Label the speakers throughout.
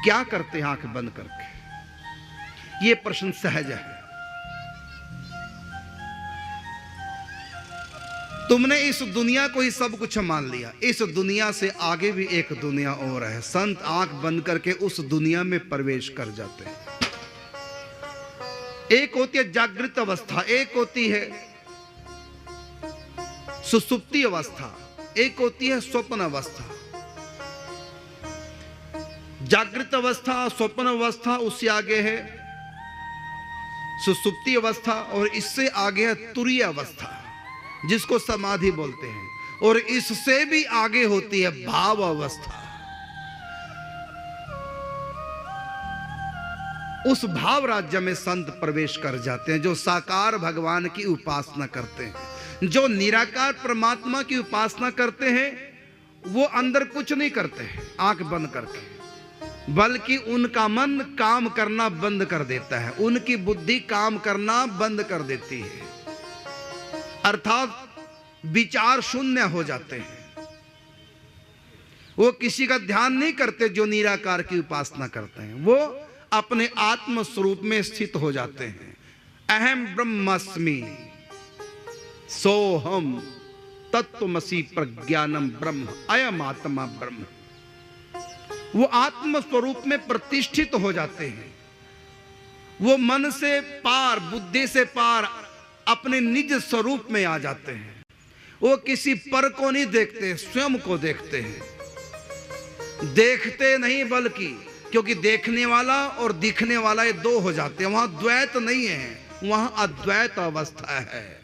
Speaker 1: क्या करते हैं आंख बंद करके? ये प्रश्न सहज है। तुमने इस दुनिया को ही सब कुछ मान लिया, इस दुनिया से आगे भी एक दुनिया और है। संत आंख बंद करके उस दुनिया में प्रवेश कर जाते हैं। एक होती है जागृत अवस्था, एक होती है सुसुप्ति अवस्था, एक होती है स्वप्न अवस्था। जागृत अवस्था, स्वप्न अवस्था, उससे आगे है सुसुप्ति अवस्था, और इससे आगे है तुरीय अवस्था जिसको समाधि बोलते हैं, और इससे भी आगे होती है भाव अवस्था। उस भाव राज्य में संत प्रवेश कर जाते हैं, जो साकार भगवान की उपासना करते हैं, जो निराकार परमात्मा की उपासना करते हैं। वो अंदर कुछ नहीं करते हैं आंख बंद करके, बल्कि उनका मन काम करना बंद कर देता है, उनकी बुद्धि काम करना बंद कर देती है, अर्थात विचार शून्य हो जाते हैं। वो किसी का ध्यान नहीं करते जो निराकार की उपासना करते हैं, वो अपने आत्म स्वरूप में स्थित हो जाते हैं। अहम ब्रह्मास्मि सोहम तत्वमसि प्रज्ञानम ब्रह्म, अयम आत्मा ब्रह्म। वो आत्म स्वरूप में प्रतिष्ठित हो जाते हैं। वो मन से पार, बुद्धि से पार अपने निज स्वरूप में आ जाते हैं। वो किसी पर को नहीं देखते, स्वयं को देखते हैं। देखते नहीं बल्कि, क्योंकि देखने वाला और दिखने वाला ये दो हो जाते हैं। वहां द्वैत नहीं है, वहां अद्वैत अवस्था है।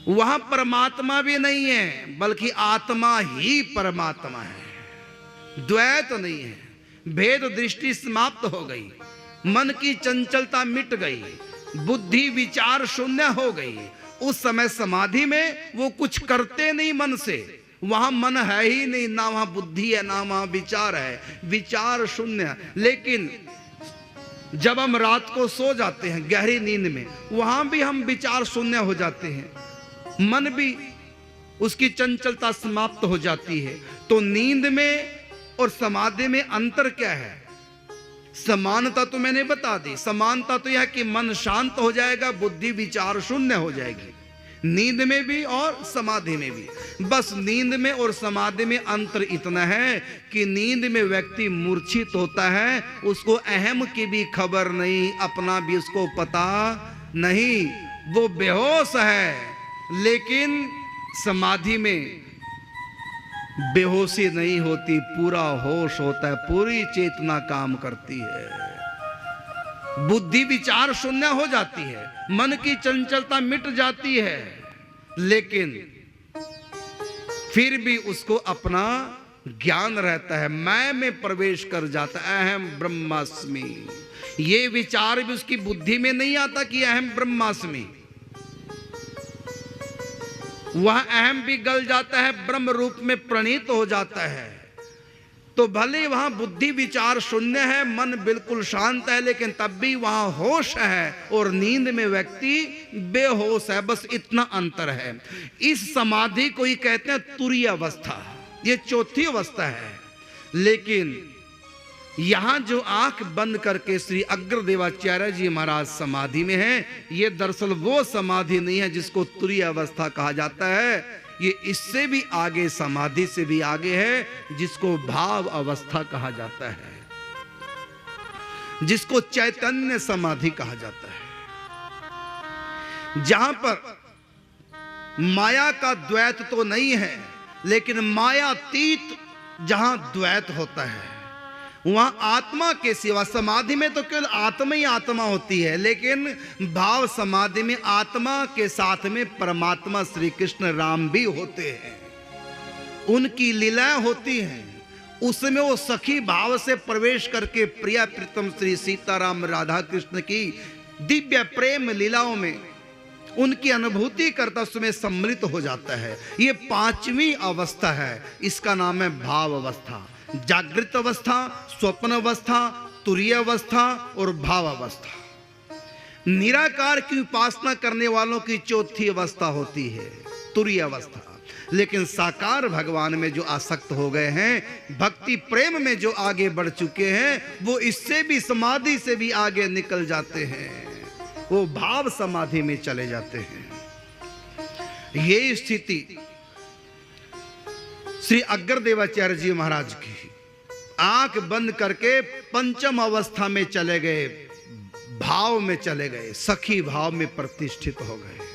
Speaker 1: वहां परमात्मा भी नहीं है, बल्कि आत्मा ही परमात्मा है। द्वैत नहीं है। भेद दृष्टि समाप्त हो गई, मन की चंचलता मिट गई, बुद्धि विचार शून्य हो गई। उस समय समाधि में वो कुछ करते नहीं मन से, वहां मन है ही नहीं, ना वहां बुद्धि है ना वहां विचार है, विचार शून्य। लेकिन जब हम रात को सो जाते हैं गहरी नींद में, वहां भी हम विचार शून्य हो जाते हैं, मन भी उसकी चंचलता समाप्त हो जाती है। तो नींद में और समाधि में अंतर क्या है? समानता तो मैंने बता दी। समानता तो यह कि मन शांत हो जाएगा, बुद्धि विचार शून्य हो जाएगी, नींद में भी और समाधि में भी। बस नींद में और समाधि में अंतर इतना है कि नींद में व्यक्ति मूर्छित होता है, उसको अहम की भी खबर नहीं, अपना भी उसको पता नहीं, वो बेहोश है। लेकिन समाधि में बेहोशी नहीं होती, पूरा होश होता है, पूरी चेतना काम करती है, बुद्धि विचार शून्य हो जाती है, मन की चंचलता मिट जाती है। लेकिन फिर भी उसको अपना ज्ञान रहता है, मैं में प्रवेश कर जाता है, अहम ब्रह्मास्मि। ये विचार भी उसकी बुद्धि में नहीं आता कि अहम ब्रह्मास्मि। वह अहम भी गल जाता है, ब्रह्म रूप में प्रणीत हो जाता है। तो भले वहां बुद्धि विचार शून्य है, मन बिल्कुल शांत है, लेकिन तब भी वहां होश है, और नींद में व्यक्ति बेहोश है। बस इतना अंतर है। इस समाधि को ही कहते हैं तुरीय अवस्था, ये चौथी अवस्था है। लेकिन यहां जो आंख बंद करके श्री अग्रदेवाचार्य जी महाराज समाधि में हैं, ये दरअसल वो समाधि नहीं है जिसको तुरीय अवस्था कहा जाता है। ये इससे भी आगे, समाधि से भी आगे है, जिसको भाव अवस्था कहा जाता है, जिसको चैतन्य समाधि कहा जाता है, जहां पर माया का द्वैत तो नहीं है, लेकिन मायातीत जहां द्वैत होता है, वहां आत्मा के सिवा, समाधि में तो केवल आत्मा ही आत्मा होती है, लेकिन भाव समाधि में आत्मा के साथ में परमात्मा श्री कृष्ण राम भी होते हैं, उनकी लीलाएं होती हैं। उसमें वो सखी भाव से प्रवेश करके प्रिया प्रीतम श्री सीताराम राधा कृष्ण की दिव्य प्रेम लीलाओं में उनकी अनुभूति करता, उसमें सम्मिलित हो जाता है। ये पांचवी अवस्था है, इसका नाम है भाव अवस्था। जागृत अवस्था, स्वप्न अवस्था, तुरीय अवस्था और भाव अवस्था। निराकार की उपासना करने वालों की चौथी अवस्था होती है तुरीय अवस्था। लेकिन साकार भगवान में जो आसक्त हो गए हैं, भक्ति प्रेम में जो आगे बढ़ चुके हैं, वो इससे भी, समाधि से भी आगे निकल जाते हैं, वो भाव समाधि में चले जाते हैं। ये स्थिति श्री अग्रदेवाचार्य जी महाराज की, आंख बंद करके पंचम अवस्था में चले गए, भाव में चले गए, सखी भाव में प्रतिष्ठित हो गए।